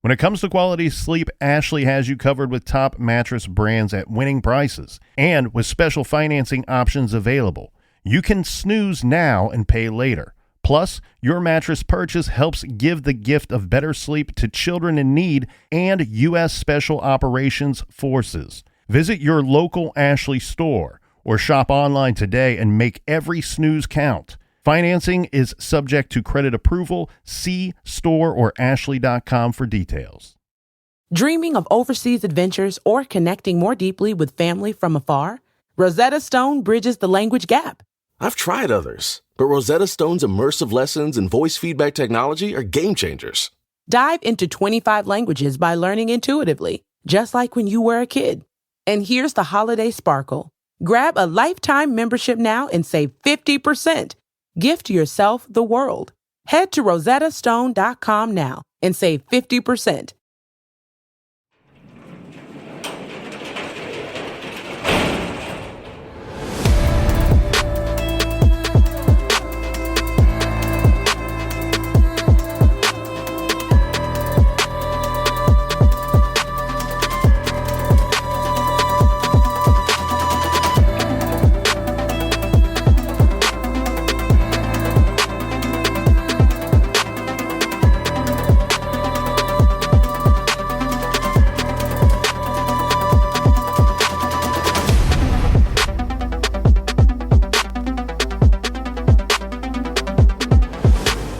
When it comes to quality sleep, Ashley has you covered with top mattress brands at winning prices and with special financing options available. You can snooze now and pay later. Plus, your mattress purchase helps give the gift of better sleep to children in need and U.S. Special Operations Forces. Visit your local Ashley store or shop online today and make every snooze count. Financing is subject to credit approval. See store or ashley.com for details. Dreaming of overseas adventures or connecting more deeply with family from afar? Rosetta Stone bridges the language gap. I've tried others, but Rosetta Stone's immersive lessons and voice feedback technology are game changers. Dive into 25 languages by learning intuitively, just like when you were a kid. And here's the holiday sparkle. Grab a lifetime membership now and save 50%. Gift yourself the world. Head to rosettastone.com now and save 50%.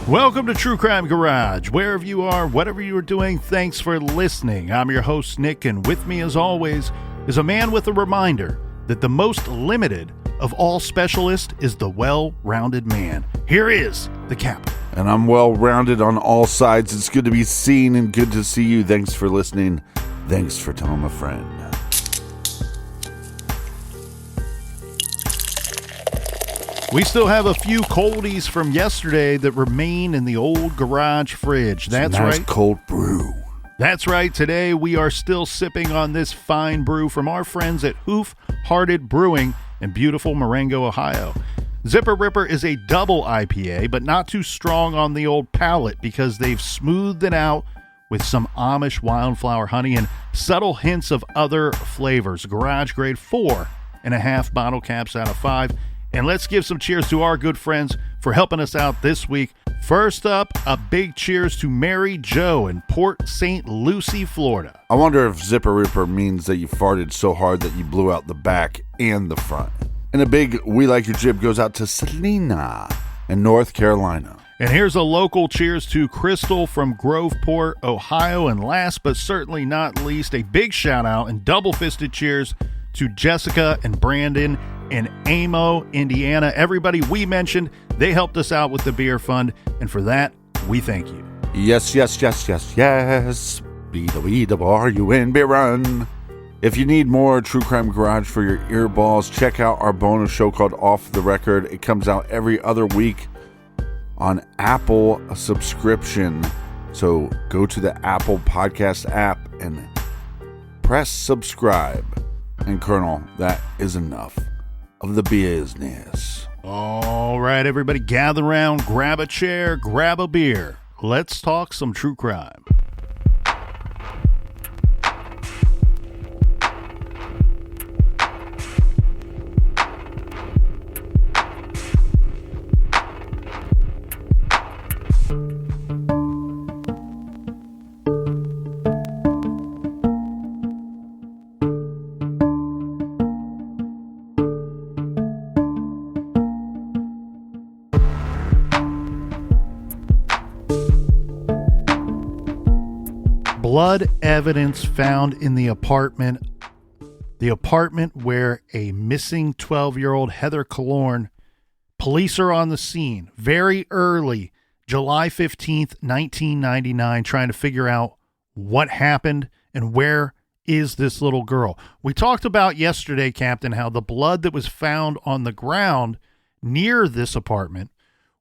Welcome to True Crime Garage. Wherever you are, whatever you are doing, thanks for listening. I'm your host, Nick, and with me, as always, is a man with a reminder that the most limited of all specialists is the well-rounded man. Here is the Captain. And I'm well-rounded on all sides. It's good to be seen and good to see you. Thanks for listening. Thanks for telling a friend. We still have a few coldies from yesterday that remain in the old garage fridge. That's nice right. Cold brew. That's right. Today we are still sipping on this fine brew from our friends at Hoof Hearted Brewing in beautiful Marengo, Ohio. Zipper Ripper is a double IPA, but not too strong on the old palate because they've smoothed it out with some Amish wildflower honey and subtle hints of other flavors. Garage grade 4.5 bottle caps out of 5. And let's give some cheers to our good friends for helping us out this week. First up, a big cheers to Mary Jo in Port St. Lucie, Florida. I wonder if Zipper Ripper means that you farted so hard that you blew out the back and the front. And a big We Like Your Jib goes out to Selena in North Carolina. And here's a local cheers to Crystal from Groveport, Ohio. And last but certainly not least, a big shout out and double-fisted cheers to Jessica and Brandon in Amo, Indiana. Everybody we mentioned, they helped us out with the beer fund, and for that, we thank you. Yes, yes, yes, yes, yes. B-W-E-W-R-U-N, beer run. If you need more True Crime Garage for your earballs, check out our bonus show called Off the Record. It comes out every other week on Apple subscription. So go to the Apple Podcast app and press subscribe. And Colonel, that is enough of the business. All right, everybody, gather around, grab a chair, grab a beer. Let's talk some true crime. Blood evidence found in the apartment where a missing 12-year-old Heather Kullorn. Police are on the scene very early, July 15th, 1999, trying to figure out what happened and where is this little girl. We talked about yesterday, Captain, how the blood that was found on the ground near this apartment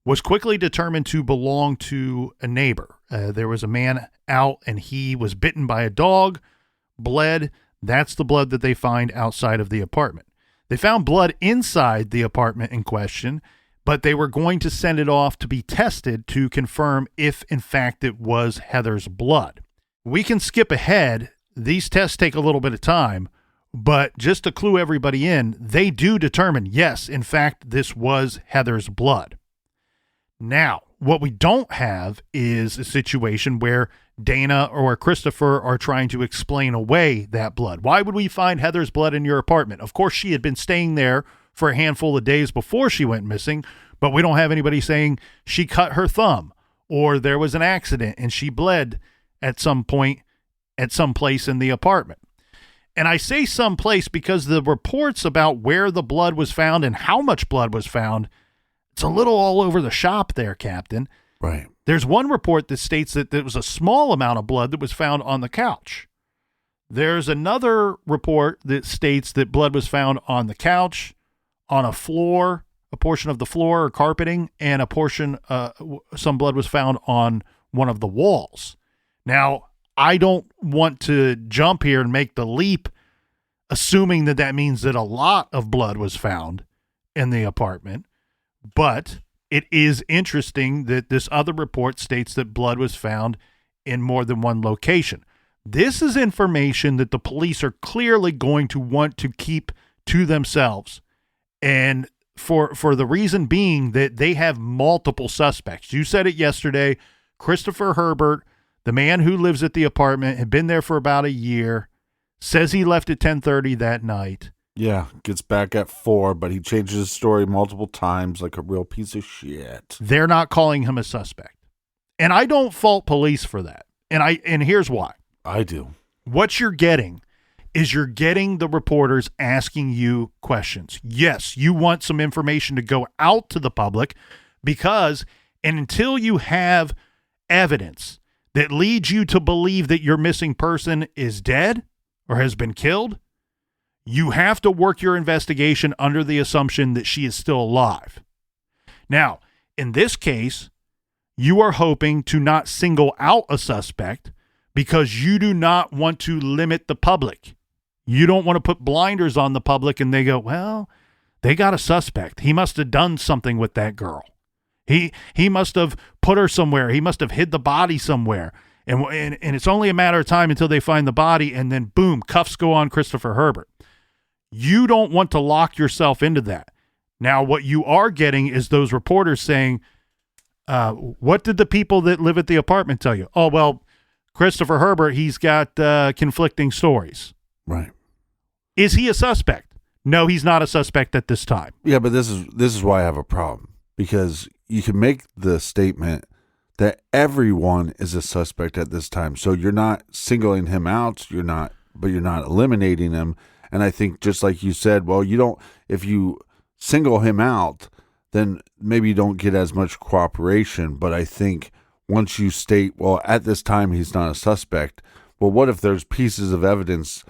was quickly determined to belong to a neighbor. There was a man out and he was bitten by a dog, bled. That's the blood that they find outside of the apartment. They found blood inside the apartment in question, but they were going to send it off to be tested to confirm if, in fact, it was Heather's blood. We can skip ahead. These tests take a little bit of time, but just to clue everybody in, they do determine, yes, in fact, this was Heather's blood. Now, what we don't have is a situation where Dana or Christopher are trying to explain away that blood. Why would we find Heather's blood in your apartment? Of course, she had been staying there for a handful of days before she went missing, but we don't have anybody saying she cut her thumb or there was an accident and she bled at some point at some place in the apartment. And I say someplace because the reports about where the blood was found and how much blood was found, it's a little all over the shop there, Captain. Right. There's one report that states that there was a small amount of blood that was found on the couch. There's another report that states that blood was found on the couch, on a floor, a portion of the floor or carpeting, and a portion, some blood was found on one of the walls. Now, I don't want to jump here and make the leap, assuming that that means that a lot of blood was found in the apartment, but it is interesting that this other report states that blood was found in more than one location. This is information that the police are clearly going to want to keep to themselves. And for the reason being that they have multiple suspects. You said it yesterday, Christopher Herbert, the man who lives at the apartment, had been there for about a year, says he left at 10:30 that night. Yeah, gets back at 4, but he changes his story multiple times like a real piece of shit. They're not calling him a suspect. And I don't fault police for that. And here's why. I do. What you're getting is you're getting the reporters asking you questions. Yes, you want some information to go out to the public because and until you have evidence that leads you to believe that your missing person is dead or has been killed, you have to work your investigation under the assumption that she is still alive. Now, in this case, you are hoping to not single out a suspect because you do not want to limit the public. You don't want to put blinders on the public and they go, well, they got a suspect. He must have done something with that girl. He must have put her somewhere. He must have hid the body somewhere. And it's only a matter of time until they find the body and then boom, cuffs go on Christopher Herbert. You don't want to lock yourself into that. Now, what you are getting is those reporters saying, what did the people that live at the apartment tell you? Oh, well, Christopher Herbert, he's got conflicting stories. Right. Is he a suspect? No, he's not a suspect at this time. Yeah, but this is why I have a problem. Because you can make the statement that everyone is a suspect at this time. So you're not singling him out, but you're not eliminating him. And I think just like you said, well, if you single him out, then maybe you don't get as much cooperation. But I think once you state, well, at this time, he's not a suspect. Well, what if there's pieces of evidence,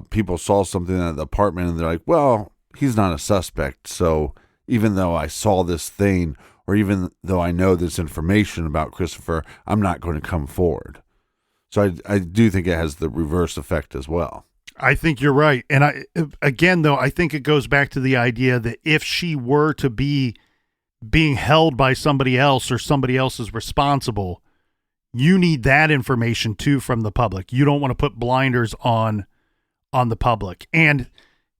people saw something at the apartment and they're like, well, he's not a suspect. So even though I saw this thing, or even though I know this information about Christopher, I'm not going to come forward. So I do think it has the reverse effect as well. I think you're right. And I think it goes back to the idea that if she were to be being held by somebody else or somebody else is responsible, you need that information too from the public. You don't want to put blinders on the public. And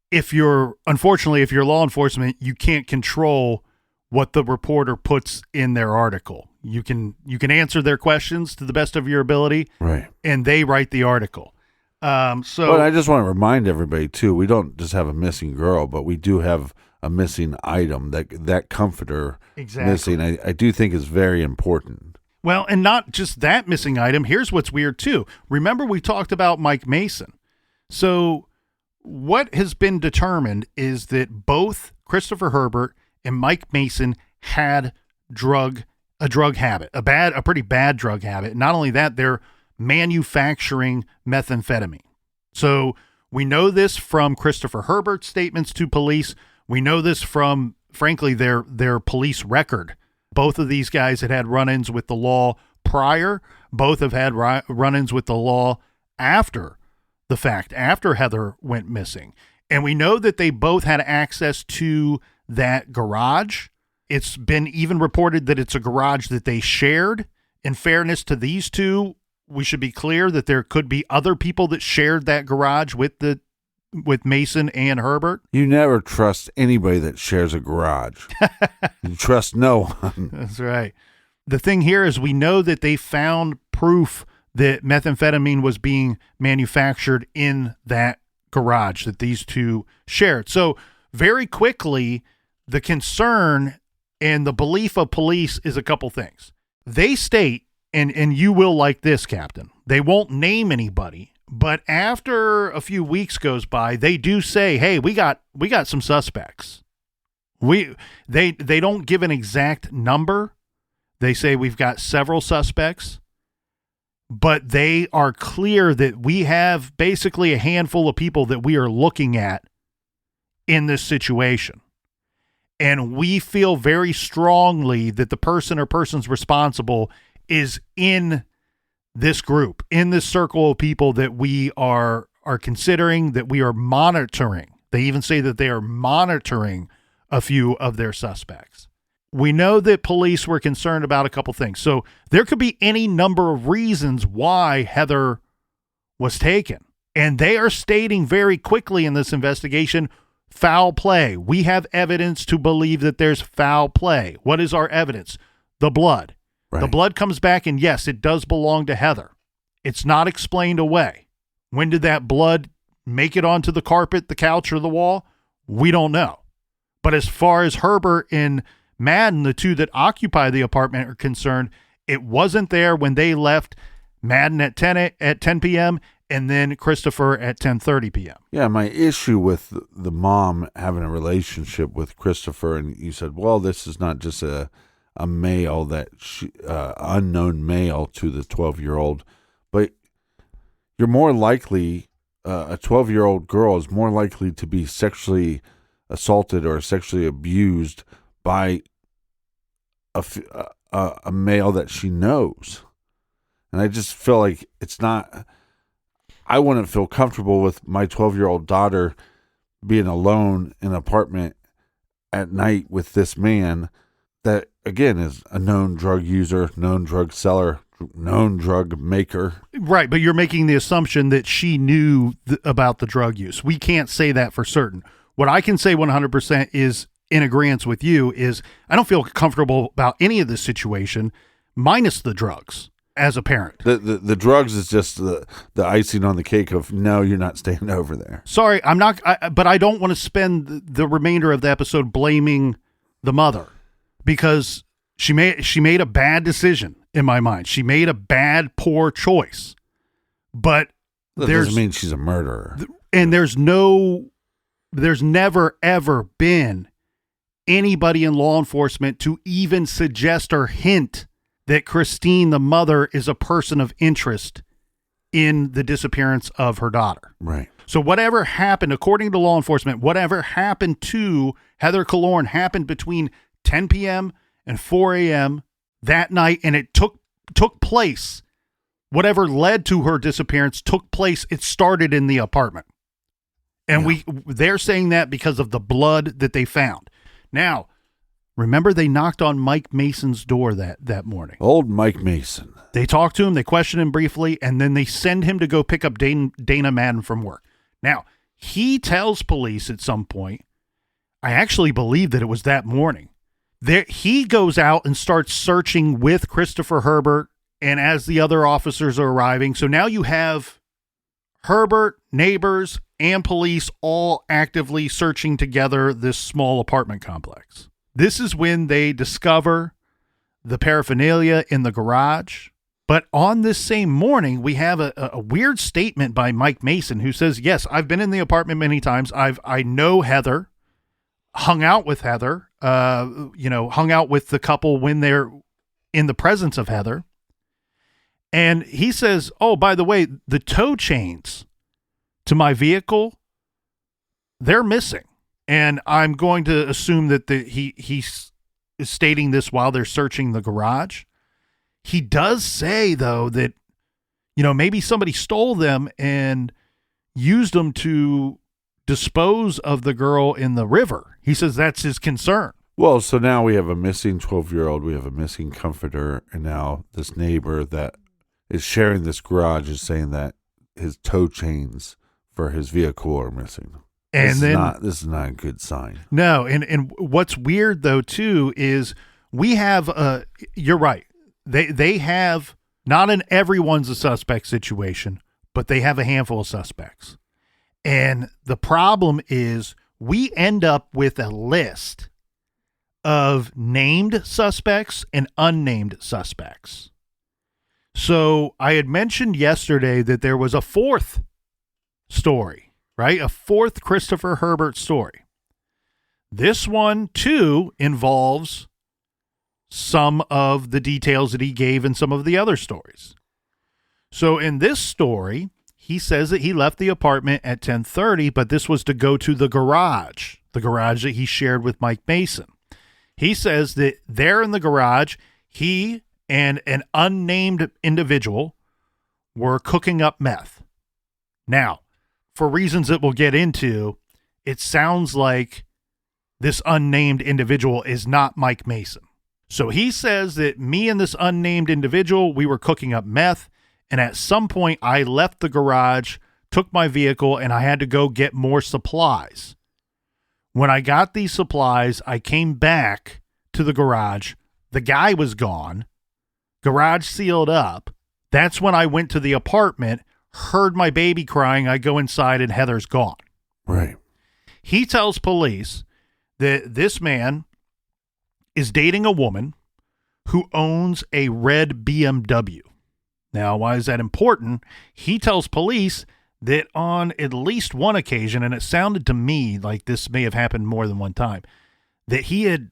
if you're law enforcement, you can't control what the reporter puts in their article. You can answer their questions to the best of your ability, right? And they write the article. But I just want to remind everybody too, we don't just have a missing girl, but we do have a missing item, that comforter missing. I do think is very important. Well, and not just that missing item. Here's what's weird too. Remember we talked about Mike Mason. So what has been determined is that both Christopher Herbert and Mike Mason had a drug habit, a pretty bad drug habit. Not only that, they're manufacturing methamphetamine. So we know this from Christopher Herbert's statements to police. We know this from, frankly, their police record. Both of these guys had run-ins with the law prior. Both have had run-ins with the law after the fact, after Heather went missing. And we know that they both had access to that garage. It's been even reported that it's a garage that they shared. In fairness to these two, we should be clear that there could be other people that shared that garage with Mason and Herbert. You never trust anybody that shares a garage. You trust no one. That's right. The thing here is we know that they found proof that methamphetamine was being manufactured in that garage that these two shared. So very quickly, the concern and the belief of police is a couple things. They state, and you will like this, Captain, they won't name anybody, but after a few weeks goes by, they do say, hey, we got some suspects. They don't give an exact number. They say we've got several suspects, but they are clear that we have basically a handful of people that we are looking at in this situation. And we feel very strongly that the person or persons responsible is in this group, in this circle of people that we are considering, that we are monitoring. They even say that they are monitoring a few of their suspects. We know that police were concerned about a couple things. So there could be any number of reasons why Heather was taken. And they are stating very quickly in this investigation, foul play. We have evidence to believe that there's foul play. What is our evidence? The blood. Right. The blood comes back, and yes, it does belong to Heather. It's not explained away. When did that blood make it onto the carpet, the couch, or the wall? We don't know. But as far as Herbert and Madden, the two that occupy the apartment, are concerned, it wasn't there when they left. Madden at 10 p.m., and then Christopher at 10:30 p.m. Yeah, my issue with the mom having a relationship with Christopher, and you said, well, this is not just a male that unknown male to the 12-year-old, but you're more likely, a 12-year-old girl is more likely to be sexually assaulted or sexually abused by a male that she knows. And I just feel like it's not... I wouldn't feel comfortable with my 12-year-old daughter being alone in an apartment at night with this man that, again, is a known drug user, known drug seller, known drug maker. Right, but you're making the assumption that she knew about the drug use. We can't say that for certain. What I can say 100% is in agreement with you is I don't feel comfortable about any of this situation minus the drugs. As a parent, the drugs is just the icing on the cake of no, you're not staying over there. Sorry, I'm not. But I don't want to spend the remainder of the episode blaming the mother because she made a bad decision in my mind. She made a bad, poor choice. But that doesn't mean she's a murderer. And there's never ever been anybody in law enforcement to even suggest or hint that Christine, the mother, is a person of interest in the disappearance of her daughter. Right. So whatever happened, according to law enforcement, whatever happened to Heather Kullorn happened between 10 p.m. and 4 a.m. that night, and it took place. Whatever led to her disappearance took place. It started in the apartment. And they're saying that because of the blood that they found. Now, remember, they knocked on Mike Mason's door that morning. Old Mike Mason. They talked to him, they questioned him briefly, and then they send him to go pick up Dana Madden from work. Now, he tells police at some point, I actually believe that it was that morning, he goes out and starts searching with Christopher Herbert, and as the other officers are arriving. So now you have Herbert, neighbors, and police all actively searching together this small apartment complex. This is when they discover the paraphernalia in the garage. But on this same morning, we have a weird statement by Mike Mason who says, yes, I've been in the apartment many times. I know Heather, hung out with Heather, hung out with the couple when they're in the presence of Heather. And he says, oh, by the way, the tow chains to my vehicle, they're missing. And I'm going to assume that he's stating this while they're searching the garage. He does say, though, that, maybe somebody stole them and used them to dispose of the girl in the river. He says that's his concern. Well, so now we have a missing 12-year-old, we have a missing comforter, and now this neighbor that is sharing this garage is saying that his tow chains for his vehicle are missing. And This is not a good sign. No, and what's weird though too is we have you're right. They have, not in everyone's a suspect situation, but they have a handful of suspects. And the problem is we end up with a list of named suspects and unnamed suspects. So I had mentioned yesterday that there was a fourth story, right? A fourth Christopher Herbert story. This one, too, involves some of the details that he gave in some of the other stories. So in this story, he says that he left the apartment at 10:30, but this was to go to the garage that he shared with Mike Mason. He says that there in the garage, he and an unnamed individual were cooking up meth. Now, for reasons that we'll get into, it sounds like this unnamed individual is not Mike Mason. So he says that me and this unnamed individual, we were cooking up meth, and at some point I left the garage, took my vehicle, and I had to go get more supplies. When I got these supplies, I came back to the garage. The guy was gone. Garage sealed up. That's when I went to the apartment, heard my baby crying. I go inside and Heather's gone. Right. He tells police that this man is dating a woman who owns a red BMW. Now, why is that important? He tells police that on at least one occasion, and it sounded to me like this may have happened more than one time, that he had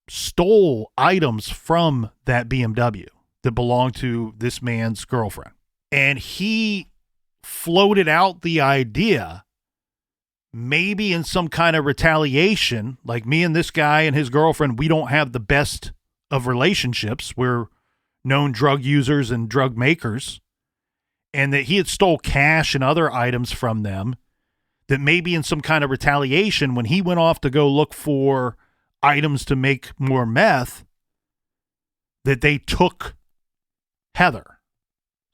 stole items from that BMW that belonged to this man's girlfriend. And he floated out the idea, maybe in some kind of retaliation, like me and this guy and his girlfriend, we don't have the best of relationships. We're known drug users and drug makers. And that he had stole cash and other items from them, that maybe in some kind of retaliation, when he went off to go look for items to make more meth, that they took Heather.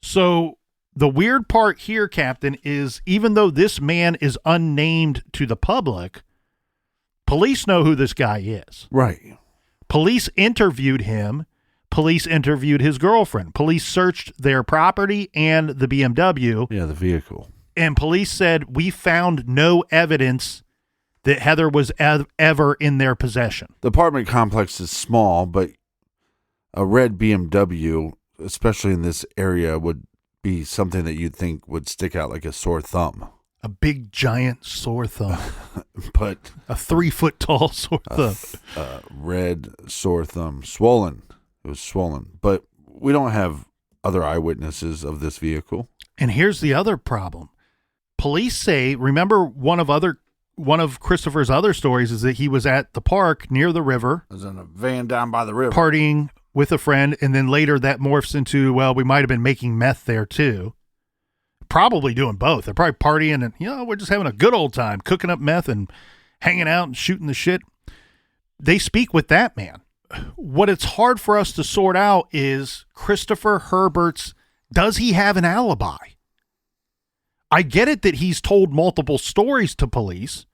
So the weird part here, Captain, is even though this man is unnamed to the public, police know who this guy is. Right. Police interviewed him. Police interviewed his girlfriend. Police searched their property and the BMW. Yeah, the vehicle. And police said, we found no evidence that Heather was ever in their possession. The apartment complex is small, but a red BMW, especially in this area, would be something that you'd think would stick out like a sore thumb. A big, giant sore thumb. But a 3-foot tall sore thumb. Red sore thumb. Swollen. It was swollen. But we don't have other eyewitnesses of this vehicle. And here's the other problem. Police say, remember one of Christopher's other stories is that he was at the park near the river. I was in a van down by the river. Partying with a friend. And then later that morphs into, well, we might have been making meth there too. Probably doing both. They're probably partying and, we're just having a good old time, cooking up meth and hanging out and shooting the shit. They speak with that man. What it's hard for us to sort out is Christopher Herbert's, does he have an alibi? I get it that he's told multiple stories to police,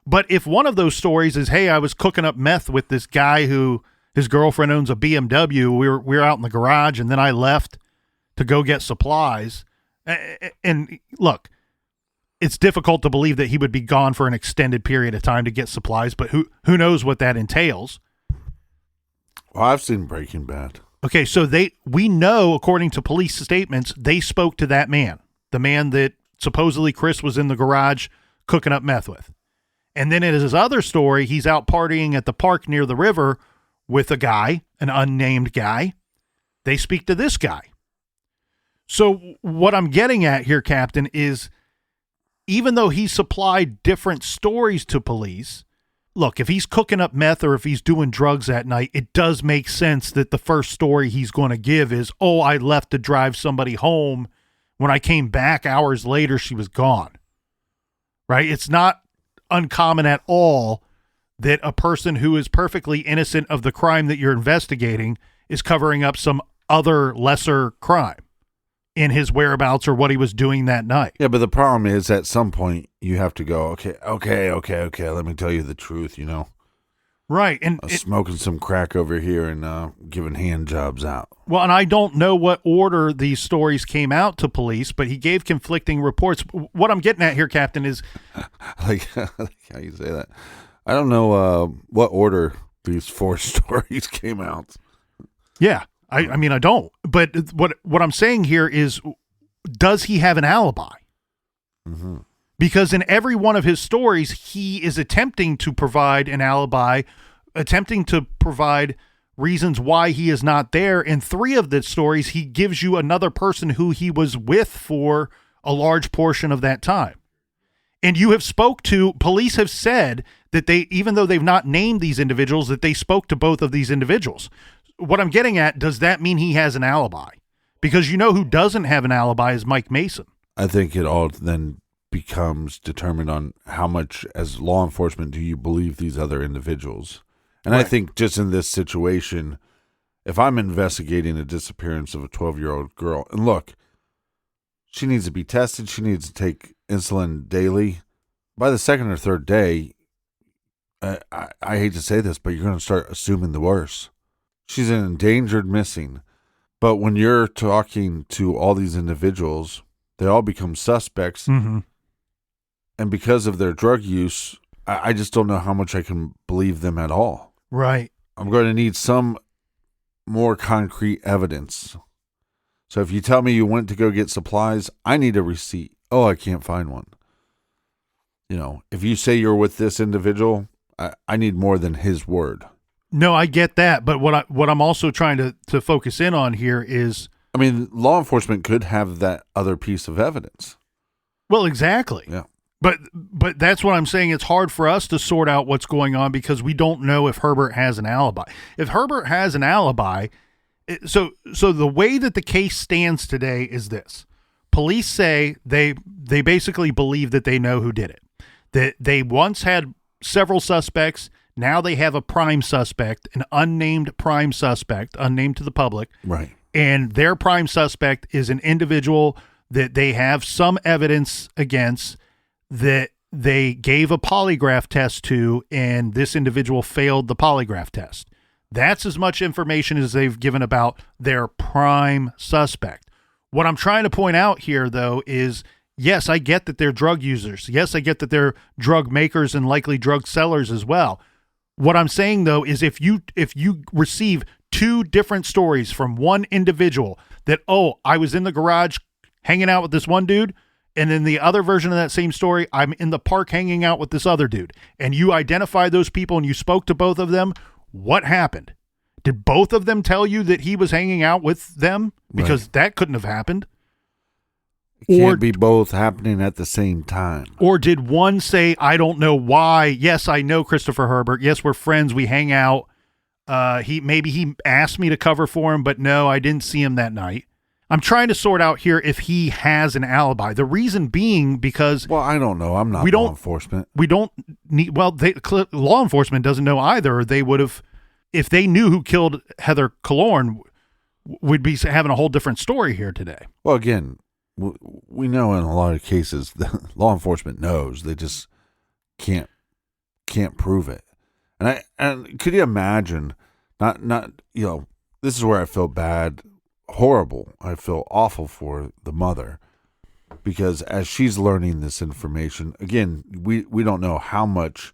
but if one of those stories is, hey, I was cooking up meth with this guy who his girlfriend owns a BMW, we were out in the garage and then I left to go get supplies. And look, it's difficult to believe that he would be gone for an extended period of time to get supplies, but who knows what that entails. Well, I've seen Breaking Bad. Okay, so we know, according to police statements, they spoke to that man, the man that supposedly Chris was in the garage cooking up meth with. And then in his other story, he's out partying at the park near the river with a guy, an unnamed guy. They speak to this guy. So what I'm getting at here, Captain, is even though he supplied different stories to police, look, if he's cooking up meth or if he's doing drugs that night, it does make sense that the first story he's going to give is, oh, I left to drive somebody home. When I came back hours later, she was gone. Right? It's not uncommon at all that a person who is perfectly innocent of the crime that you're investigating is covering up some other lesser crime. in his whereabouts or what he was doing that night. Yeah, but the problem is at some point you have to go, okay, let me tell you the truth, Right. And smoking some crack over here and giving hand jobs out. Well, and I don't know what order these stories came out to police, but he gave conflicting reports. What I'm getting at here, Captain, is... like how you say that. I don't know what order these 4 stories came out. Yeah. I mean, I don't. But what I'm saying here is, does he have an alibi? Mm-hmm. Because in every one of his stories, he is attempting to provide an alibi, attempting to provide reasons why he is not there. In 3 of the stories, he gives you another person who he was with for a large portion of that time. And you have police have said that they, even though they've not named these individuals, that they spoke to both of these individuals. What I'm getting at, does that mean he has an alibi? Because who doesn't have an alibi is Mike Mason. I think it all then becomes determined on how much, as law enforcement, do you believe these other individuals. And right. I think just in this situation, if I'm investigating a disappearance of a 12-year-old girl, and look, she needs to be tested, she needs to take insulin daily. By the 2nd or 3rd day, I hate to say this, but you're going to start assuming the worst. She's an endangered missing. But when you're talking to all these individuals, they all become suspects. Mm-hmm. And because of their drug use, I just don't know how much I can believe them at all. Right. I'm going to need some more concrete evidence. So if you tell me you went to go get supplies, I need a receipt. Oh, I can't find one. If you say you're with this individual, I need more than his word. No, I get that. But what I'm also trying to focus in on here is... I mean, law enforcement could have that other piece of evidence. Well, exactly. Yeah. But that's what I'm saying. It's hard for us to sort out what's going on because we don't know if Herbert has an alibi. If Herbert has an alibi, so the way that the case stands today is this. Police say they basically believe that they know who did it. That they once had several suspects. Now they have a prime suspect, an unnamed prime suspect, unnamed to the public. Right. And their prime suspect is an individual that they have some evidence against, that they gave a polygraph test to, and this individual failed the polygraph test. That's as much information as they've given about their prime suspect. What I'm trying to point out here, though, is, yes, I get that they're drug users. Yes, I get that they're drug makers and likely drug sellers as well. What I'm saying, though, is if you receive 2 different stories from one individual that, I was in the garage hanging out with this one dude, and then the other version of that same story, I'm in the park hanging out with this other dude, and you identify those people and you spoke to both of them, what happened? Did both of them tell you that he was hanging out with them? Because that couldn't have happened. It can't be both happening at the same time. Or did one say, I don't know why. Yes, I know Christopher Herbert. Yes, we're friends. We hang out. He asked me to cover for him, but no, I didn't see him that night. I'm trying to sort out here if he has an alibi. The reason being because... Well, I don't know. I'm not law enforcement. We don't need... Well, law enforcement doesn't know either. They would have... If they knew who killed Heather Kullorn, we'd be having a whole different story here today. Well, again... We know in a lot of cases the law enforcement knows, they just can't prove it. And could you imagine not this is where I feel bad, horrible. I feel awful for the mother because as she's learning this information, again, we don't know how much.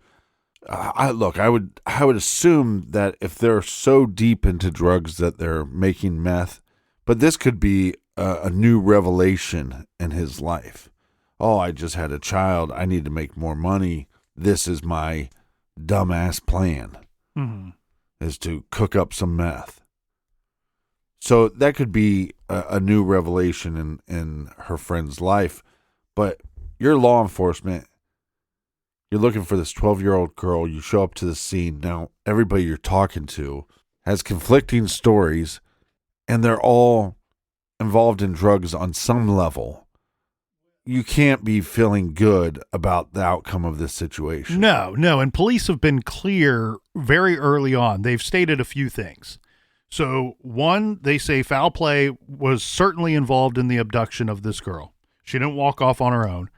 I would assume that if they're so deep into drugs that they're making meth, but this could be a new revelation in his life. Oh, I just had a child. I need to make more money. This is my dumbass plan, is to cook up some meth. So that could be a new revelation in her friend's life. But you're law enforcement. You're looking for this 12-year-old girl. You show up to the scene. Now, everybody you're talking to has conflicting stories, and they're all involved in drugs on some level. You can't be feeling good about the outcome of this situation. No. And police have been clear very early on. They've stated a few things. So, one, they say foul play was certainly involved in the abduction of this girl. She didn't walk off on her own.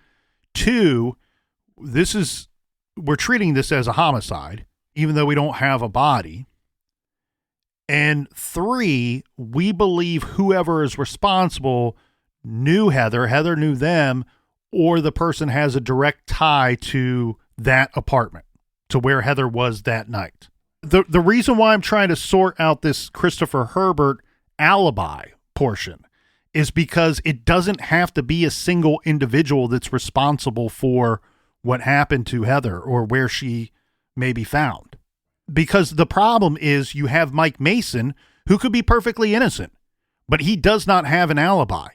Two, we're treating this as a homicide, even though we don't have a body. And three, we believe whoever is responsible knew Heather, Heather knew them, or the person has a direct tie to that apartment, to where Heather was that night. The reason why I'm trying to sort out this Christopher Herbert alibi portion is because it doesn't have to be a single individual that's responsible for what happened to Heather or where she may be found. Because the problem is you have Mike Mason, who could be perfectly innocent, but he does not have an alibi.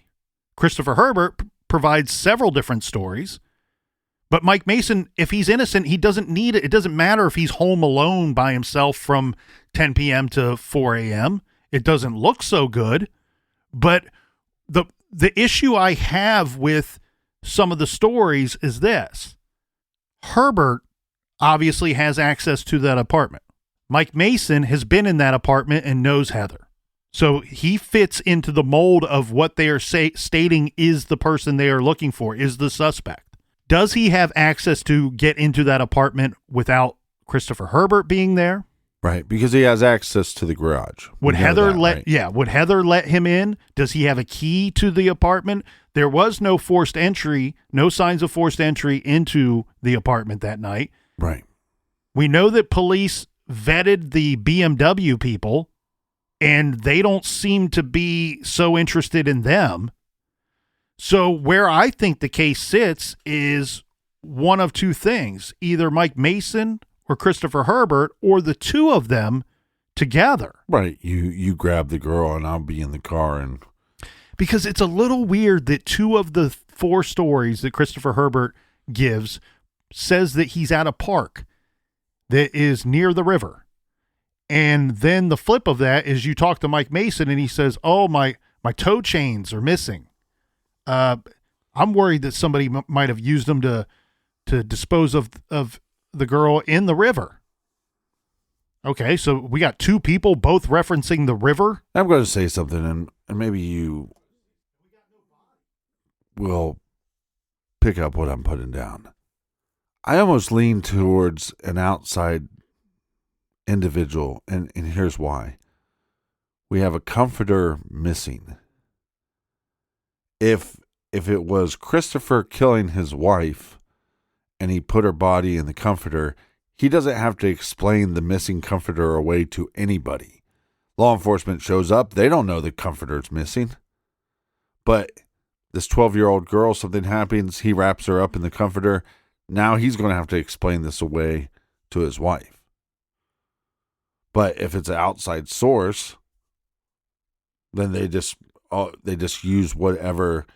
Christopher Herbert provides several different stories, but Mike Mason, if he's innocent, he doesn't need it. It doesn't matter if he's home alone by himself from 10 p.m. to 4 a.m. It doesn't look so good. But the issue I have with some of the stories is this. Herbert obviously has access to that apartment. Mike Mason has been in that apartment and knows Heather. So he fits into the mold of what they are stating is the person they are looking for, is the suspect. Does he have access to get into that apartment without Christopher Herbert being there? Right, because he has access to the garage. Would Heather would Heather let him in? Does he have a key to the apartment? There was no forced entry, no signs of forced entry into the apartment that night. Right. We know that police vetted the BMW people, and they don't seem to be so interested in them. So where I think the case sits is one of two things, either Mike Mason or Christopher Herbert, or the two of them together. Right. You grab the girl and I'll be in the car. And because it's a little weird that two of the four stories that Christopher Herbert gives says that he's at a park that is near the river. And then the flip of that is you talk to Mike Mason and he says, oh, my toe chains are missing. I'm worried that somebody might have used them to dispose of the girl in the river. Okay, so we got two people both referencing the river. I'm going to say something, and maybe you will pick up what I'm putting down. I almost lean towards an outside individual, and here's why. We have a comforter missing. If it was Christopher killing his wife and he put her body in the comforter, he doesn't have to explain the missing comforter away to anybody. Law enforcement shows up. They don't know the comforter's missing. But this 12-year-old girl, something happens. He wraps her up in the comforter. Now he's going to have to explain this away to his wife. But if it's an outside source, then they just use whatever.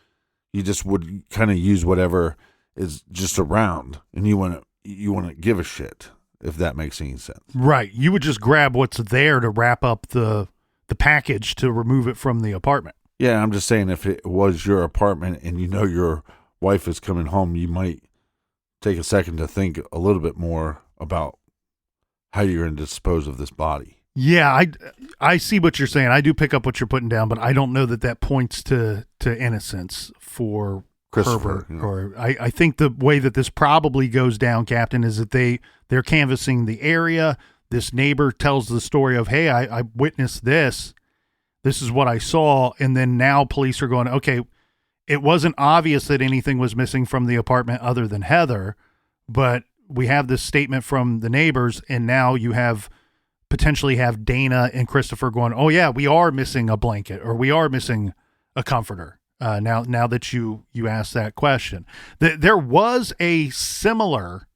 You just would kind of use whatever is just around, and you want to give a shit, if that makes any sense. Right. You would just grab what's there to wrap up the package to remove it from the apartment. Yeah, I'm just saying, if it was your apartment and you know your wife is coming home, you might take a second to think a little bit more about how you're going to dispose of this body. Yeah, I see what you're saying. I do pick up what you're putting down, but I don't know that points to innocence for Herbert. Yeah. Or I think the way that this probably goes down, Captain, is that they're canvassing the area. This neighbor tells the story of, hey, I witnessed this. This is what I saw. And then now police are going, okay, it wasn't obvious that anything was missing from the apartment other than Heather, but we have this statement from the neighbors, and now you potentially have Dana and Christopher going, oh yeah, we are missing a blanket, or we are missing a comforter. Now that you asked that question, there was a similar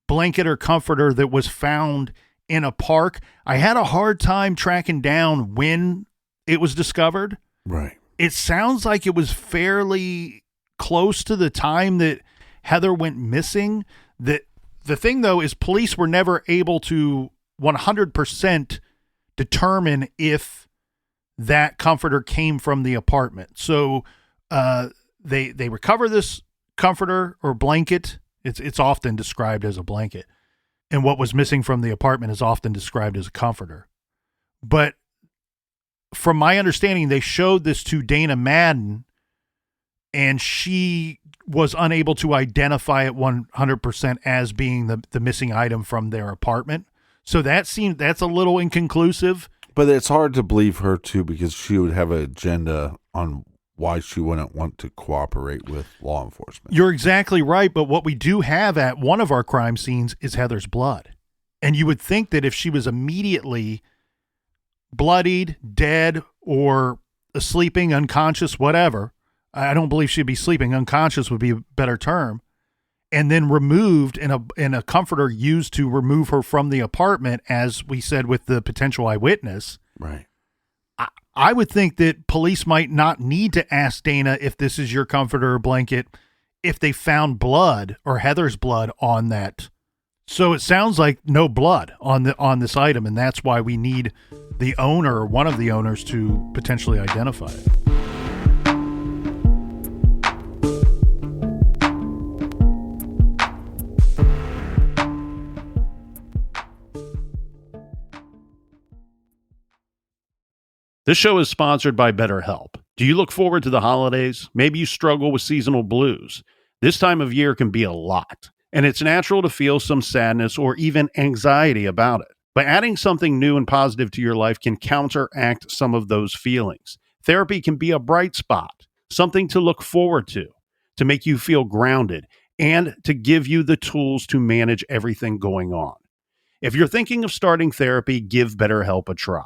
blanket or comforter that was found in a park. I had a hard time tracking down when it was discovered. Right. It sounds like it was fairly close to the time that Heather went missing. The thing though is police were never able to 100% determine if that comforter came from the apartment. So they recover this comforter or blanket. It's often described as a blanket. And what was missing from the apartment is often described as a comforter. But from my understanding, they showed this to Dana Madden, and she was unable to identify it 100% as being the missing item from their apartment. So that's a little inconclusive. But it's hard to believe her, too, because she would have an agenda on why she wouldn't want to cooperate with law enforcement. You're exactly right, but what we do have at one of our crime scenes is Heather's blood. And you would think that if she was immediately bloodied, dead, or sleeping, unconscious, whatever, I don't believe she'd be sleeping, unconscious would be a better term, and then removed in a comforter used to remove her from the apartment, as we said with the potential eyewitness. Right. I would think that police might not need to ask Dana if this is your comforter or blanket if they found blood or Heather's blood on that. So it sounds like no blood on this item, and that's why we need the owner or one of the owners to potentially identify it. This show is sponsored by BetterHelp. Do you look forward to the holidays? Maybe you struggle with seasonal blues. This time of year can be a lot, and it's natural to feel some sadness or even anxiety about it. But adding something new and positive to your life can counteract some of those feelings. Therapy can be a bright spot, something to look forward to make you feel grounded, and to give you the tools to manage everything going on. If you're thinking of starting therapy, give BetterHelp a try.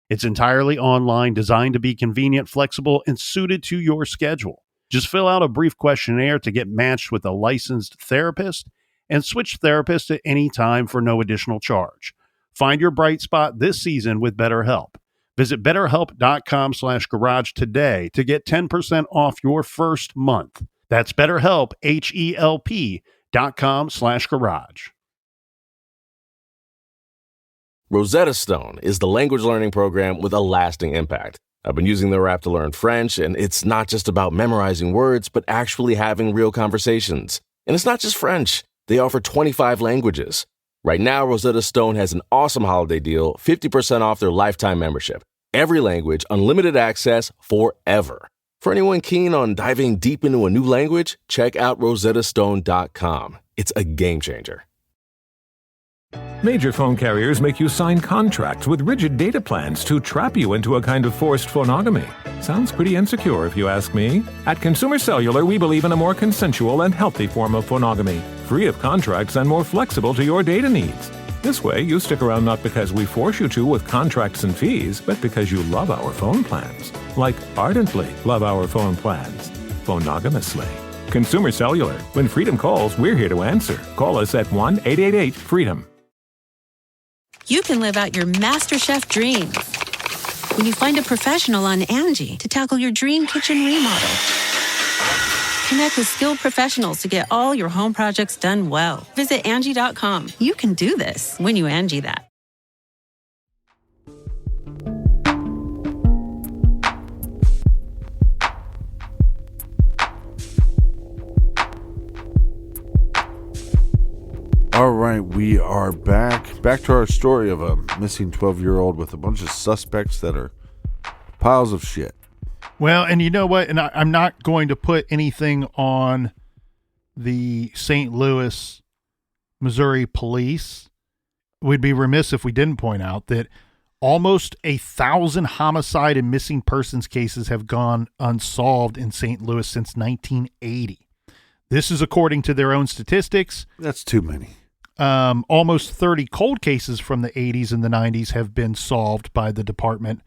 It's entirely online, designed to be convenient, flexible, and suited to your schedule. Just fill out a brief questionnaire to get matched with a licensed therapist and switch therapists at any time for no additional charge. Find your bright spot this season with BetterHelp. Visit BetterHelp.com/garage today to get 10% off your first month. That's BetterHelp, HELP.com/garage. Rosetta Stone is the language learning program with a lasting impact. I've been using their app to learn French, and it's not just about memorizing words, but actually having real conversations. And it's not just French. They offer 25 languages. Right now, Rosetta Stone has an awesome holiday deal, 50% off their lifetime membership. Every language, unlimited access forever. For anyone keen on diving deep into a new language, check out rosettastone.com. It's a game changer. Major phone carriers make you sign contracts with rigid data plans to trap you into a kind of forced phonogamy. Sounds pretty insecure if you ask me. At Consumer Cellular, we believe in a more consensual and healthy form of phonogamy, free of contracts and more flexible to your data needs. This way, you stick around not because we force you to with contracts and fees, but because you love our phone plans. Like ardently love our phone plans. Phonogamously. Consumer Cellular. When freedom calls, we're here to answer. Call us at 1-888-FREEDOM. You can live out your MasterChef dreams when you find a professional on Angie to tackle your dream kitchen remodel. Connect with skilled professionals to get all your home projects done well. Visit Angie.com. You can do this when you Angie that. All right, we are back to our story of a missing 12-year-old with a bunch of suspects that are piles of shit. Well, and you know what? And I'm not going to put anything on the St. Louis, Missouri police. We'd be remiss if we didn't point out that almost 1,000 homicide and missing persons cases have gone unsolved in St. Louis since 1980. This is according to their own statistics. That's too many. Almost 30 cold cases from the 80s and the 90s have been solved by the department.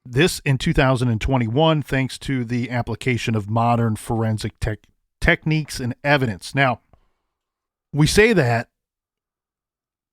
This in 2021, thanks to the application of modern forensic techniques and evidence. Now, we say that,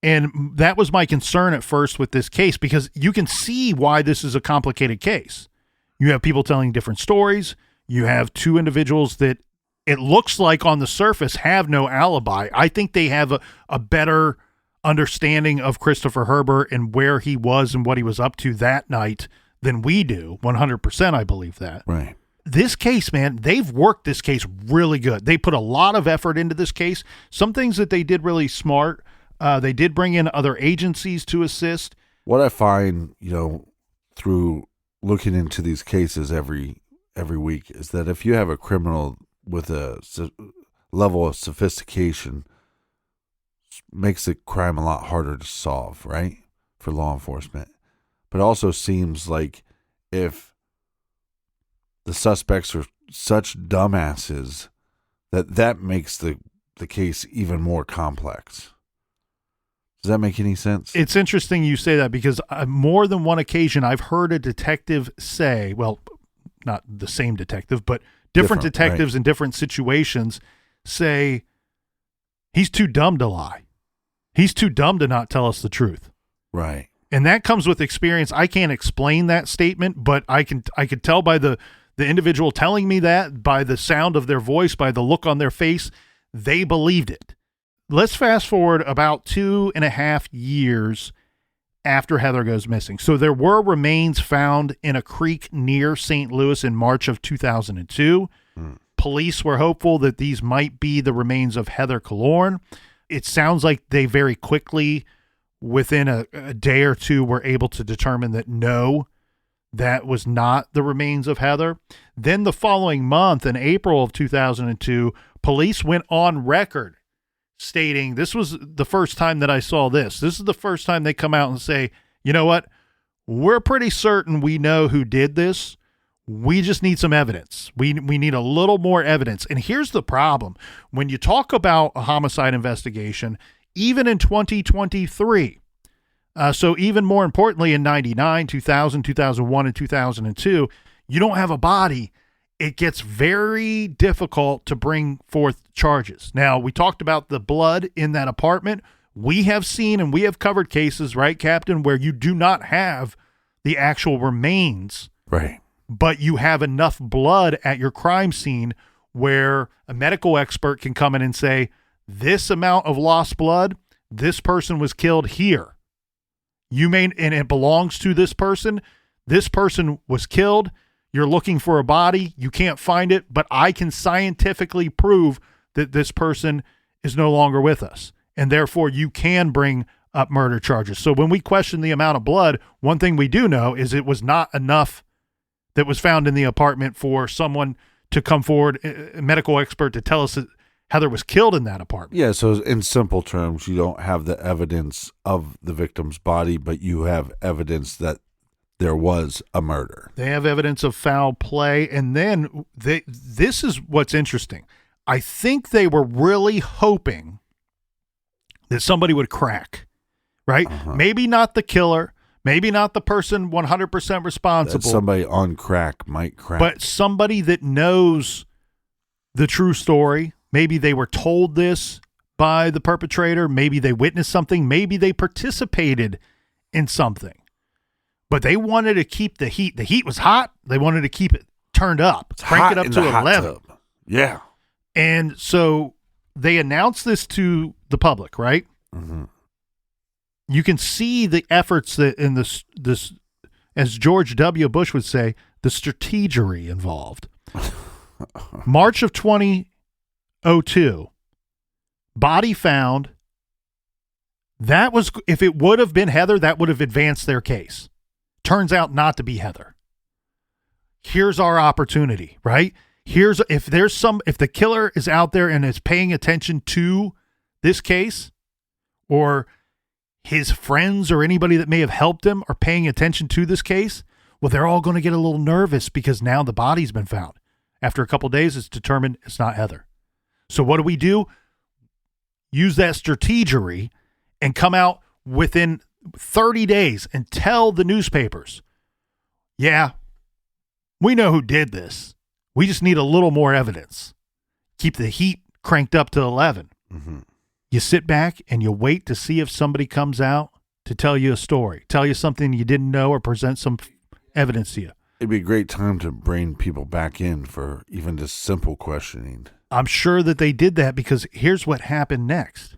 and that was my concern at first with this case, because you can see why this is a complicated case. You have people telling different stories. You have two individuals that it looks like on the surface have no alibi. I think they have a better understanding of Christopher Herbert and where he was and what he was up to that night than we do. 100%, I believe that. Right. This case, man, they've worked this case really good. They put a lot of effort into this case. Some things that they did really smart. They did bring in other agencies to assist. What I find, through looking into these cases every week is that if you have a criminal with a level of sophistication, makes the crime a lot harder to solve, right, for law enforcement. But it also seems like if the suspects are such dumbasses, that makes the case even more complex. Does that make any sense? It's interesting you say that because more than one occasion I've heard a detective say, well, not the same detective, but different detectives in different situations say, he's too dumb to lie. He's too dumb to not tell us the truth. Right. And that comes with experience. I can't explain that statement, but I could tell by the individual telling me that, by the sound of their voice, by the look on their face, they believed it. Let's fast forward about 2.5 years after Heather goes missing. So there were remains found in a creek near St. Louis in March of 2002. Police were hopeful that these might be the remains of Heather Kullorn. It sounds like they very quickly, within a day or two, were able to determine that no, that was not the remains of Heather. Then the following month, in April of 2002, police went on record stating, this was the first time that I saw this. This is the first time they come out and say, you know what? We're pretty certain we know who did this. We just need some evidence. We need a little more evidence. And here's the problem. When you talk about a homicide investigation, even in 2023, so even more importantly in 99, 2000, 2001, and 2002, you don't have a body. It gets very difficult to bring forth charges. Now, we talked about the blood in that apartment. We have seen and we have covered cases, right, Captain, where you do not have the actual remains. Right. But you have enough blood at your crime scene where a medical expert can come in and say, this amount of lost blood, this person was killed here. And it belongs to this person. This person was killed. You're looking for a body. You can't find it, but I can scientifically prove that this person is no longer with us. And therefore you can bring up murder charges. So when we question the amount of blood, one thing we do know is it was not enough that was found in the apartment for someone to come forward, a medical expert, to tell us that Heather was killed in that apartment. Yeah, so in simple terms, you don't have the evidence of the victim's body, but you have evidence that there was a murder. They have evidence of foul play. And then this is what's interesting. I think they were really hoping that somebody would crack, right? Maybe not the killer. Maybe not the person 100% responsible. That somebody on crack might crack. But somebody that knows the true story. Maybe they were told this by the perpetrator. Maybe they witnessed something. Maybe they participated in something. But they wanted to keep the heat. The heat was hot. They wanted to keep it turned up. Crank it up to 11. Yeah. And so they announced this to the public, right? Mm-hmm. You can see the efforts that in this, as George W. Bush would say, the strategery involved. March of 2002, body found. That was, if it would have been Heather, that would have advanced their case. Turns out not to be Heather. Here's our opportunity, right? If the killer is out there and is paying attention to this case, or his friends or anybody that may have helped him are paying attention to this case, well, they're all going to get a little nervous because now the body's been found. After a couple of days, it's determined it's not Heather. So what do? Use that strategery and come out within 30 days and tell the newspapers, yeah, we know who did this. We just need a little more evidence. Keep the heat cranked up to 11. Mm-hmm. You sit back and you wait to see if somebody comes out to tell you a story, tell you something you didn't know, or present some evidence to you. It'd be a great time to bring people back in for even just simple questioning. I'm sure that they did that because here's what happened next.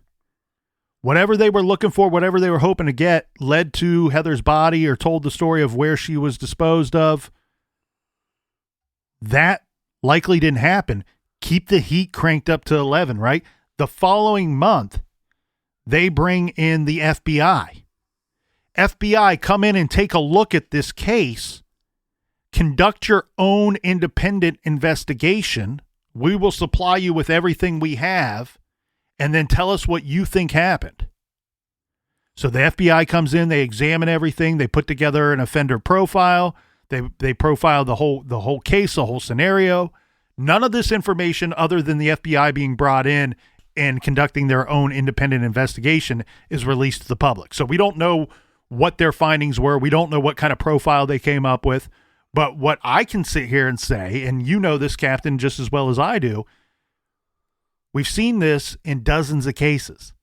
Whatever they were looking for, whatever they were hoping to get, led to Heather's body or told the story of where she was disposed of. That likely didn't happen. Keep the heat cranked up to 11, right? The following month, they bring in the FBI. FBI come in and take a look at this case conduct your own independent investigation. We will supply you with everything we have, and then tell us what you think happened. So the FBI comes in, they examine everything, they put together an offender profile, they profile the whole case, the whole scenario. None of this information, other than the FBI being brought in and conducting their own independent investigation, is released to the public. So we don't know what their findings were. We don't know what kind of profile they came up with. But what I can sit here and say, and you know this, Captain, just as well as I do, we've seen this in dozens of cases.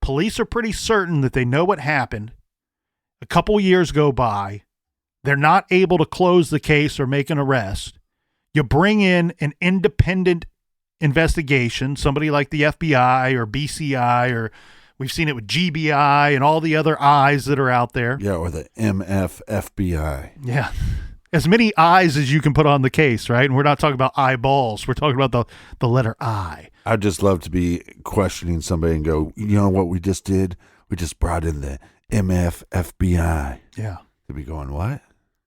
Police are pretty certain that they know what happened. A couple years go by. They're not able to close the case or make an arrest. You bring in an independent investigation, somebody like the FBI or BCI, or we've seen it with GBI and all the other I's that are out there. Yeah, or the MFFBI. Yeah. As many I's as you can put on the case, right? And we're not talking about eyeballs. We're talking about the letter I. I'd just love to be questioning somebody and go, you know what we just did? We just brought in the MFFBI. Yeah. They'd be going, what?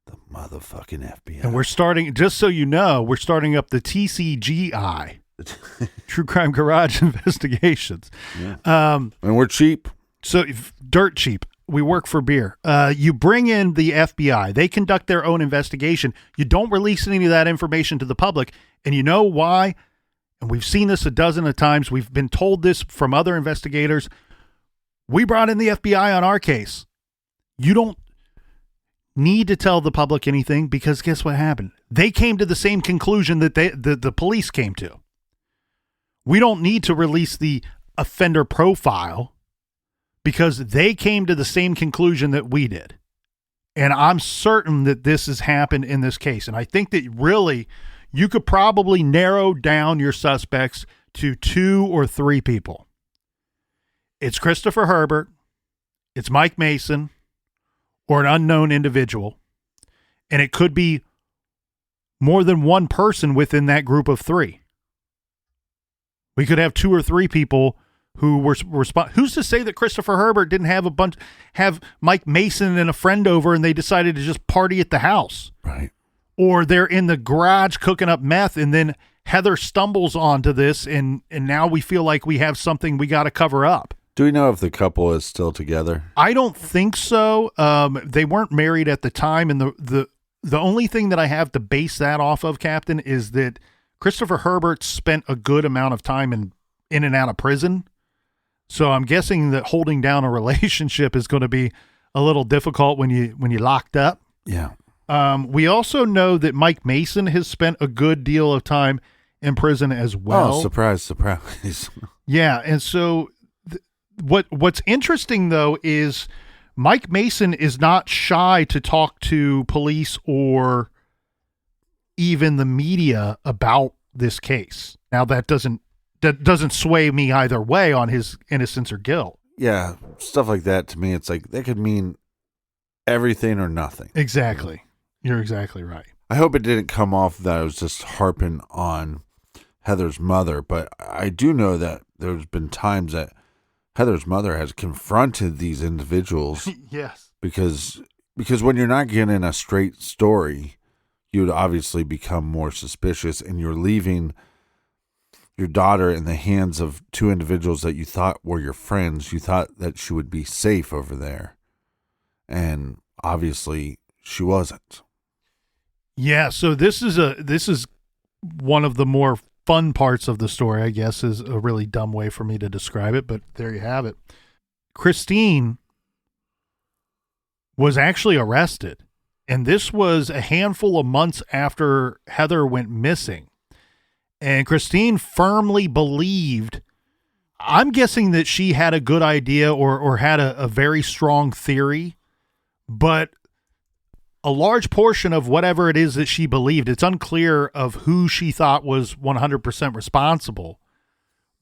The motherfucking FBI. And we're starting, just so you know, we're starting up the TCGI, True Crime Garage Investigations. Yeah. And we're cheap. So dirt cheap. We work for beer. You bring in the FBI. They conduct their own investigation. You don't release any of that information to the public. And you know why? And we've seen this a dozen of times. We've been told this from other investigators. We brought in the FBI on our case. You don't need to tell the public anything, because guess what happened? They came to the same conclusion that the police came to. We don't need to release the offender profile, because they came to the same conclusion that we did. And I'm certain that this has happened in this case. And I think that really you could probably narrow down your suspects to 2 or 3 people. It's Christopher Herbert, it's Mike Mason, or an unknown individual. And it could be more than one person within that group of 3. We could have 2 or 3 people who were who's to say that Christopher Herbert didn't have Mike Mason and a friend over and they decided to just party at the house. Right. Or they're in the garage cooking up meth, and then Heather stumbles onto this, and now we feel like we have something we got to cover up. Do we know if the couple is still together? I don't think so. They weren't married at the time, and the only thing that I have to base that off of, Captain, is that Christopher Herbert spent a good amount of time in and out of prison. So I'm guessing that holding down a relationship is going to be a little difficult when you locked up. Yeah. We also know that Mike Mason has spent a good deal of time in prison as well. Oh, surprise, surprise. Yeah, and so what's interesting though is Mike Mason is not shy to talk to police or even the media about this case. Now that doesn't sway me either way on his innocence or guilt. Yeah, stuff like that to me, it's like that could mean everything or nothing. Exactly. You're exactly right. I hope it didn't come off that I was just harping on Heather's mother, but I do know that there's been times that Heather's mother has confronted these individuals. Yes. Because when you're not getting a straight story, you would obviously become more suspicious, and you're leaving your daughter in the hands of 2 individuals that you thought were your friends. You thought that she would be safe over there. And obviously she wasn't. Yeah, so this is one of the more fun parts of the story, I guess, is a really dumb way for me to describe it, but there you have it. Christine was actually arrested, and this was a handful of months after Heather went missing. And Christine firmly believed, I'm guessing that she had a good idea or had a very strong theory, but a large portion of whatever it is that she believed, it's unclear of who she thought was 100% responsible,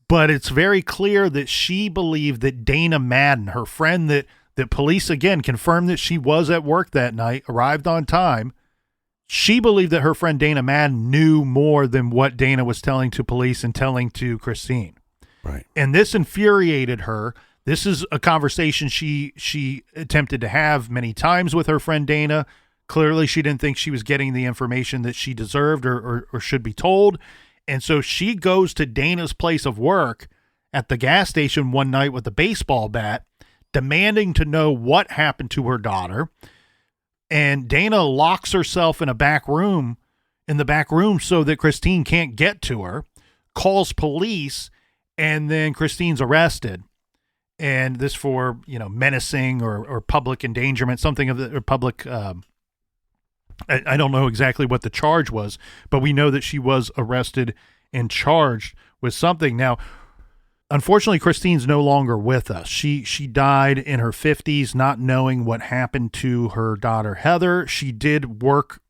but it's very clear that she believed that Dana Madden, her friend that police again confirmed that she was at work that night, arrived on time. She believed that her friend Dana Madden knew more than what Dana was telling to police and telling to Christine. Right. And this infuriated her. This is a conversation she attempted to have many times with her friend Dana. Clearly, she didn't think she was getting the information that she deserved or should be told. And so she goes to Dana's place of work at the gas station one night with a baseball bat, demanding to know what happened to her daughter. And Dana locks herself in the back room so that Christine can't get to her, calls police, and then Christine's arrested. And this for, menacing or public endangerment, something of the or public, I don't know exactly what the charge was, but we know that she was arrested and charged with something. Now, unfortunately, Christine's no longer with us. She died in her 50s, not knowing what happened to her daughter, Heather. She did work.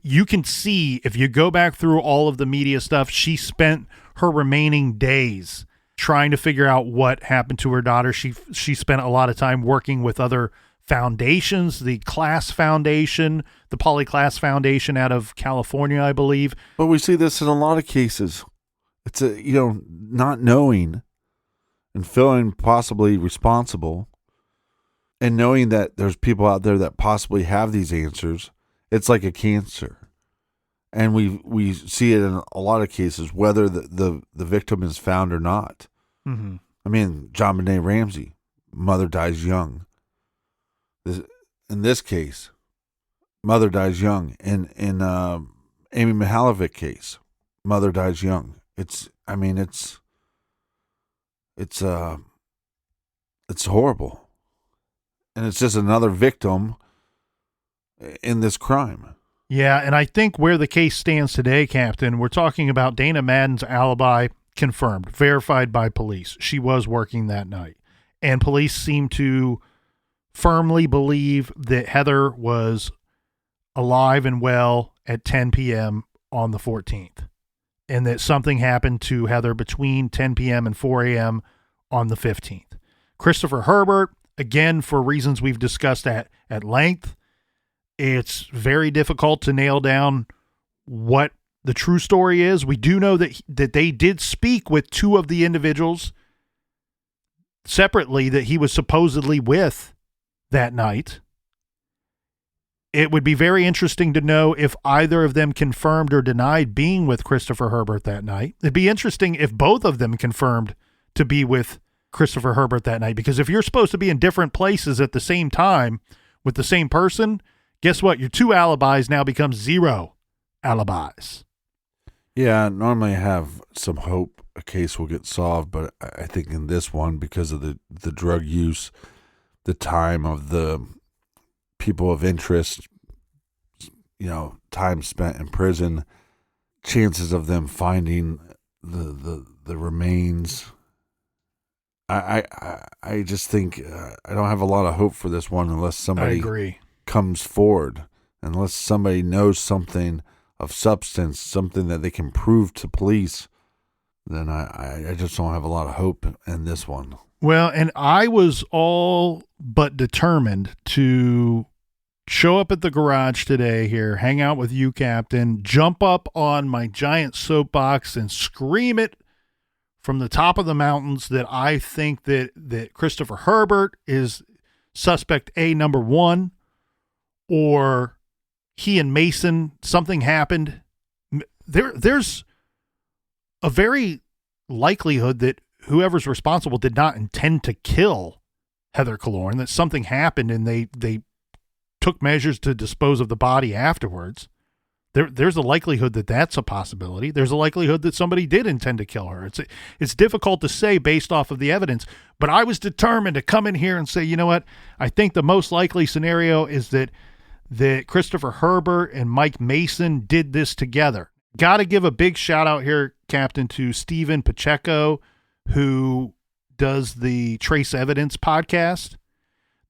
You can see, if you go back through all of the media stuff, she spent her remaining days trying to figure out what happened to her daughter. She spent a lot of time working with other foundations, the Class Foundation, the Poly Class Foundation out of California, I believe. But we see this in a lot of cases. It's not knowing and feeling possibly responsible and knowing that there's people out there that possibly have these answers. It's like a cancer. And we see it in a lot of cases, whether the victim is found or not. Mm-hmm. I mean, John Benet Ramsey, mother dies young. In this case, mother dies young. In Amy Mihalovic case, mother dies young. It's horrible. And it's just another victim in this crime. Yeah, and I think where the case stands today, Captain, we're talking about Dana Madden's alibi confirmed, verified by police. She was working that night. And police seem to firmly believe that Heather was alive and well at 10 p.m. on the 14th, and that something happened to Heather between 10 p.m. and 4 a.m. on the 15th. Christopher Herbert, again, for reasons we've discussed at length, it's very difficult to nail down what the true story is. We do know that they did speak with two of the individuals separately that he was supposedly with that night. It would be very interesting to know if either of them confirmed or denied being with Christopher Herbert that night. It'd be interesting if both of them confirmed to be with Christopher Herbert that night, because if you're supposed to be in different places at the same time with the same person, guess what? Your two alibis now become zero alibis. Yeah, normally I have some hope a case will get solved, but I think in this one, because of the drug use, the time of the people of interest, time spent in prison, chances of them finding the remains. I just think I don't have a lot of hope for this one unless somebody comes forward, unless somebody knows something of substance, something that they can prove to police. Then I just don't have a lot of hope in this one. Well, and I was all but determined to show up at the garage today here, hang out with you, Captain, jump up on my giant soapbox and scream it from the top of the mountains that I think that Christopher Herbert is suspect A number one, or he and Mason, something happened. There's a very likelihood that whoever's responsible did not intend to kill Heather Kullorn, that something happened and they took measures to dispose of the body afterwards. There's a likelihood that that's a possibility. There's a likelihood that somebody did intend to kill her. It's difficult to say based off of the evidence, but I was determined to come in here and say, you know what? I think the most likely scenario is that Christopher Herbert and Mike Mason did this together. Got to give a big shout out here, Captain, to Stephen Pacheco, who does the Trace Evidence podcast.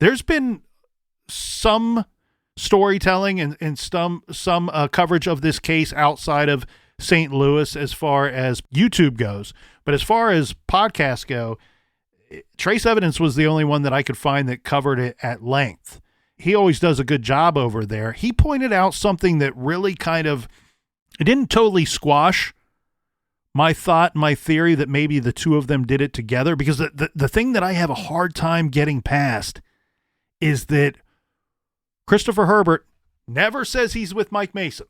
There's been some storytelling and some coverage of this case outside of St. Louis as far as YouTube goes. But as far as podcasts go, Trace Evidence was the only one that I could find that covered it at length. He always does a good job over there. He pointed out something that really it didn't totally squash my thought, my theory that maybe the two of them did it together, because the thing that I have a hard time getting past is that Christopher Herbert Never says he's with Mike Mason.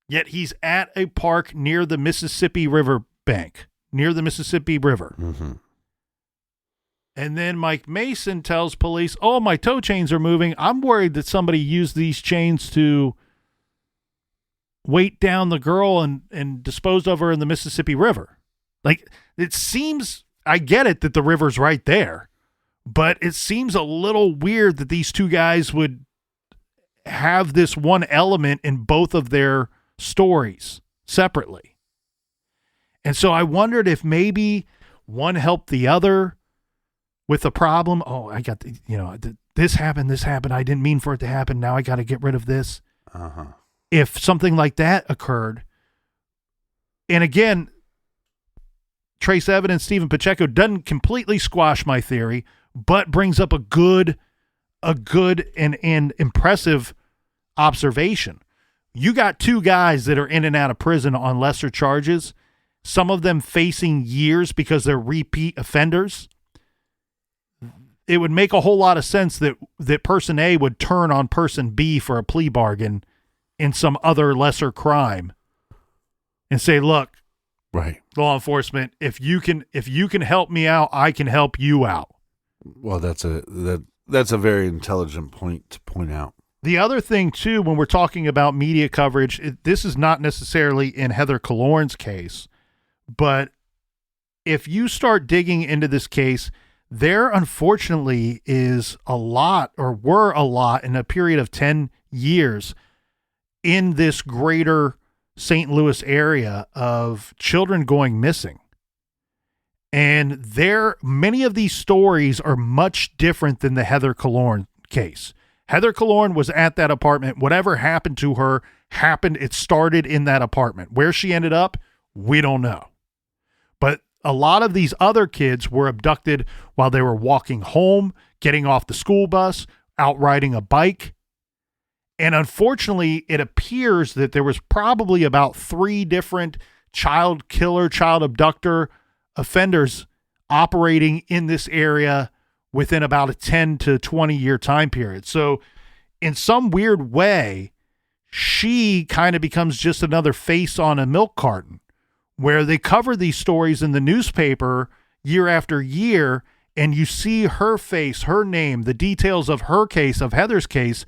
Yet he's at a park near the Mississippi River bank, near the Mississippi River. Mm-hmm. And then Mike Mason tells police, oh, my tow chains are moving. I'm worried that somebody used these chains to weight down the girl and disposed of her in the Mississippi River. Like, it seems, I get it that the river's right there, but it seems a little weird that these two guys would have this one element in both of their stories separately. And so I wondered if maybe one helped the other with the problem. Oh, I got this happened. I didn't mean for it to happen. Now I got to get rid of this. Uh-huh. If something like that occurred. And again, trace evidence, Stephen Pacheco doesn't completely squash my theory, but brings up a good and impressive observation. You got two guys that are in and out of prison on lesser charges, some of them facing years because they're repeat offenders. It would make a whole lot of sense that person A would turn on person B for a plea bargain in some other lesser crime and say, look, right, law enforcement, if you can help me out, I can help you out. Well, that's a very intelligent point to point out. The other thing, too, when we're talking about media coverage, this is not necessarily in Heather Kullorn's case, but if you start digging into this case, there unfortunately is a lot, or were a lot, in a period of 10 years in this greater St. Louis area of children going missing. And many of these stories are much different than the Heather Kullorn case. Heather Kullorn was at that apartment. Whatever happened to her happened. It started in that apartment. Where she ended up, we don't know. But a lot of these other kids were abducted while they were walking home, getting off the school bus, out riding a bike. And unfortunately, it appears that there was probably about 3 different child killer, child abductor offenders operating in this area within about a 10 to 20 year time period. So in some weird way, she kind of becomes just another face on a milk carton, where they cover these stories in the newspaper year after year, and you see her face, her name, the details of her case, of Heather's case,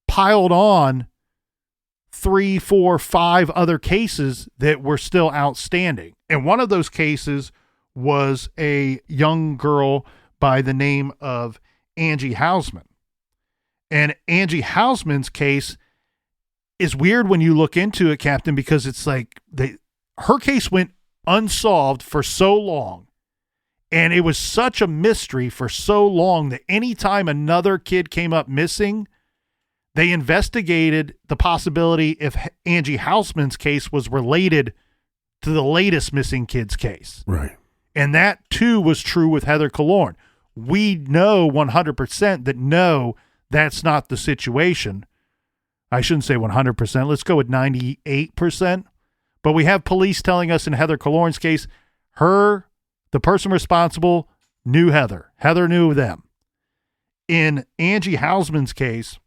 piled on 3, 4, 5 other cases that were still outstanding. And one of those cases was a young girl by the name of Angie Hausman. And Angie Hausman's case is weird when you look into it, Captain, because it's like her case went unsolved for so long, and it was such a mystery for so long that anytime another kid came up missing, they investigated the possibility if Angie Hausman's case was related to the latest missing kid's case. Right. And that, too, was true with Heather Kullorn. We know 100% that no, that's not the situation. I shouldn't say 100%. Let's go with 98%. But we have police telling us in Heather Kullorn's case, the person responsible, knew Heather. Heather knew them. In Angie Hausman's case,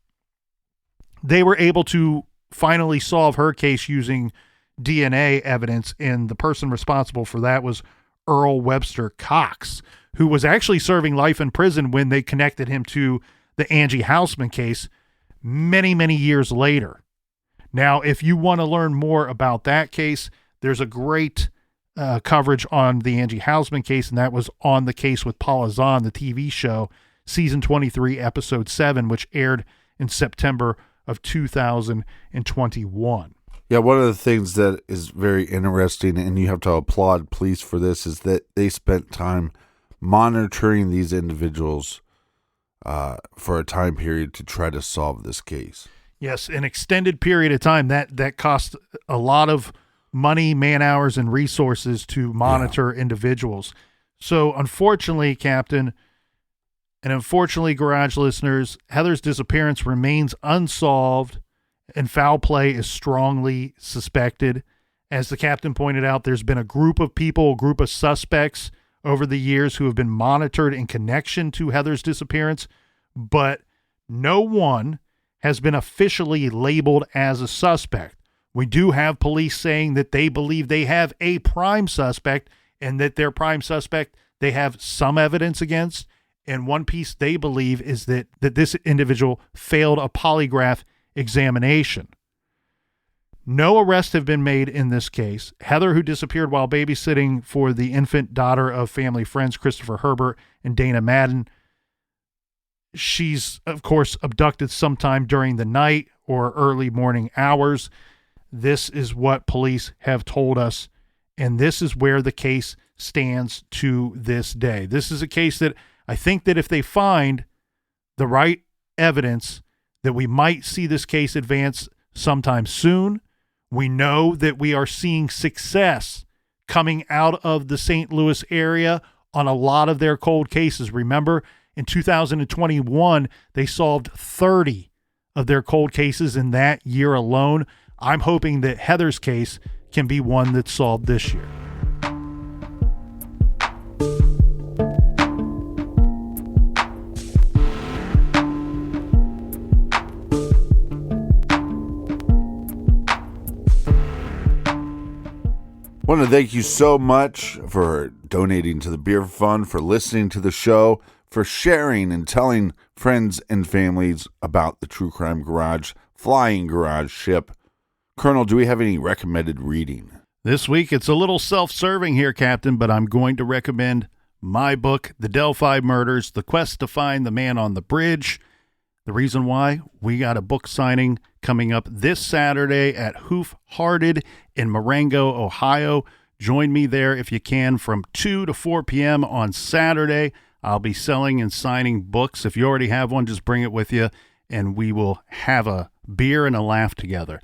they were able to finally solve her case using DNA evidence, and the person responsible for that was Earl Webster Cox, who was actually serving life in prison when they connected him to the Angie Hausman case many, many years later. Now, if you want to learn more about that case, there's a great coverage on the Angie Hausman case, and that was On the Case with Paula Zahn, the TV show, season 23, episode 7, which aired in September of 2021. Yeah, one of the things that is very interesting, and you have to applaud police for this, is that they spent time monitoring these individuals for a time period to try to solve this case. Yes, an extended period of time. That cost a lot of money, man hours, and resources to monitor individuals. So unfortunately, Captain, and unfortunately, garage listeners, Heather's disappearance remains unsolved, and foul play is strongly suspected. As the captain pointed out, there's been a group of suspects over the years who have been monitored in connection to Heather's disappearance, but no one has been officially labeled as a suspect. We do have police saying that they believe they have a prime suspect and that their prime suspect they have some evidence against. And one piece they believe is that this individual failed a polygraph examination. No arrests have been made in this case. Heather, who disappeared while babysitting for the infant daughter of family friends Christopher Herbert and Dana Madden, she's, of course, abducted sometime during the night or early morning hours. This is what police have told us, and this is where the case stands to this day. This is a case that I think that if they find the right evidence, that we might see this case advance sometime soon. We know that we are seeing success coming out of the St. Louis area on a lot of their cold cases. Remember, in 2021, they solved 30 of their cold cases in that year alone. I'm hoping that Heather's case can be one that's solved this year. I want to thank you so much for donating to the Beer Fund, for listening to the show, for sharing and telling friends and families about the True Crime Garage, Flying Garage ship. Colonel, do we have any recommended reading? This week, it's a little self-serving here, Captain, but I'm going to recommend my book, The Delphi Murders, The Quest to Find the Man on the Bridge. The reason why, we got a book signing coming up this Saturday at Hoof Hearted in Marengo, Ohio. Join me there if you can from 2 to 4 p.m. on Saturday. I'll be selling and signing books. If you already have one, just bring it with you, and we will have a beer and a laugh together.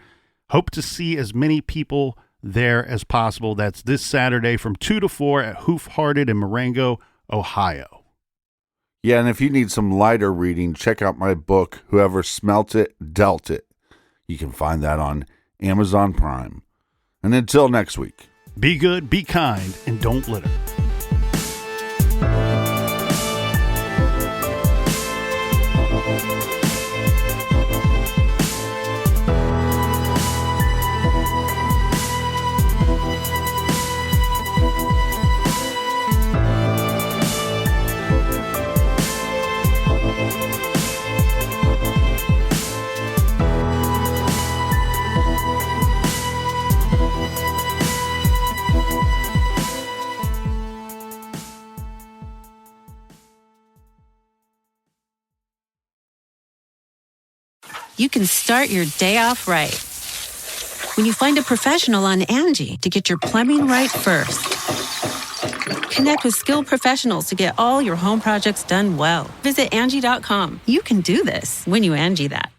Hope to see as many people there as possible. That's this Saturday from 2 to 4 at Hoof Hearted in Marengo, Ohio. Yeah, and if you need some lighter reading, check out my book, Whoever Smelt It, Dealt It. You can find that on Amazon Prime. And until next week, be good, be kind, and don't litter. You can start your day off right when you find a professional on Angie to get your plumbing right first. Connect with skilled professionals to get all your home projects done well. Visit Angie.com. You can do this when you Angie that.